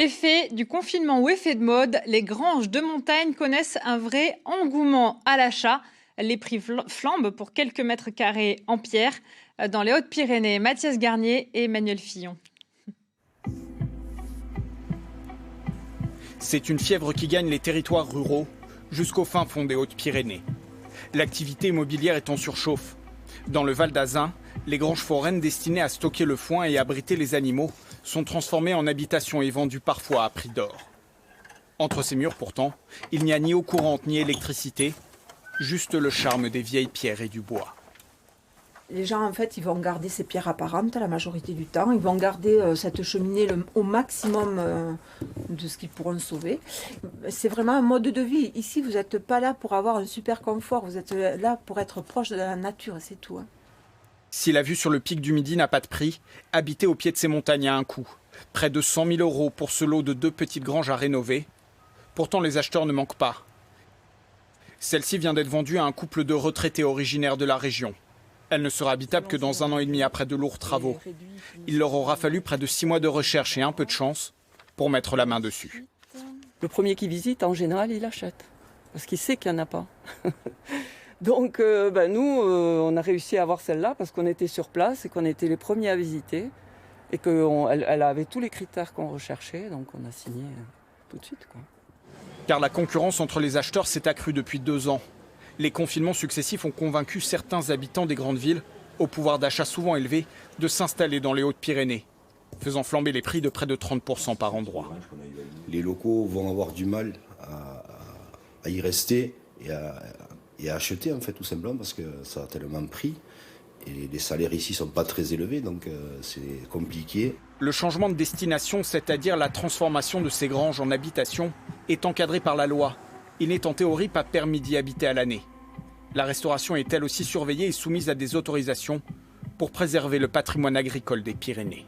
Effet du confinement ou effet de mode, les granges de montagne connaissent un vrai engouement à l'achat. Les prix flambent pour quelques mètres carrés en pierre dans les Hautes-Pyrénées. Mathias Garnier et Emmanuel Fillon. C'est une fièvre qui gagne les territoires ruraux jusqu'au fin fond des Hautes-Pyrénées. L'activité immobilière est en surchauffe. Dans le Val d'Azun, les granges foraines destinées à stocker le foin et abriter les animaux sont transformées en habitations et vendues parfois à prix d'or. Entre ces murs pourtant, il n'y a ni eau courante ni électricité, juste le charme des vieilles pierres et du bois. Les gens, en fait, ils vont garder ces pierres apparentes la majorité du temps. Ils vont garder cette cheminée au maximum de ce qu'ils pourront sauver. C'est vraiment un mode de vie. Ici, vous n'êtes pas là pour avoir un super confort. Vous êtes là pour être proche de la nature, c'est tout. Si la vue sur le pic du Midi n'a pas de prix, habiter au pied de ces montagnes a un coût. Près de 100 000 € pour ce lot de 2 petites granges à rénover. Pourtant, les acheteurs ne manquent pas. Celle-ci vient d'être vendue à un couple de retraités originaires de la région. Elle ne sera habitable que dans 1 an et demi après de lourds travaux. Il leur aura fallu près de 6 mois de recherche et un peu de chance pour mettre la main dessus. Le premier qui visite, en général, il achète. Parce qu'il sait qu'il n'y en a pas. Donc nous, on a réussi à avoir celle-là parce qu'on était sur place et qu'on était les premiers à visiter. Et qu'elle avait tous les critères qu'on recherchait. Donc on a signé tout de suite, quoi. Car la concurrence entre les acheteurs s'est accrue depuis 2 ans. Les confinements successifs ont convaincu certains habitants des grandes villes, au pouvoir d'achat souvent élevé, de s'installer dans les Hautes-Pyrénées, faisant flamber les prix de près de 30% par endroit. Les locaux vont avoir du mal à y rester et à acheter, en fait, tout simplement, parce que ça a tellement pris. Et les salaires ici ne sont pas très élevés, donc c'est compliqué. Le changement de destination, c'est-à-dire la transformation de ces granges en habitations, est encadré par la loi. Il n'est en théorie pas permis d'y habiter à l'année. La restauration est elle aussi surveillée et soumise à des autorisations pour préserver le patrimoine agricole des Pyrénées.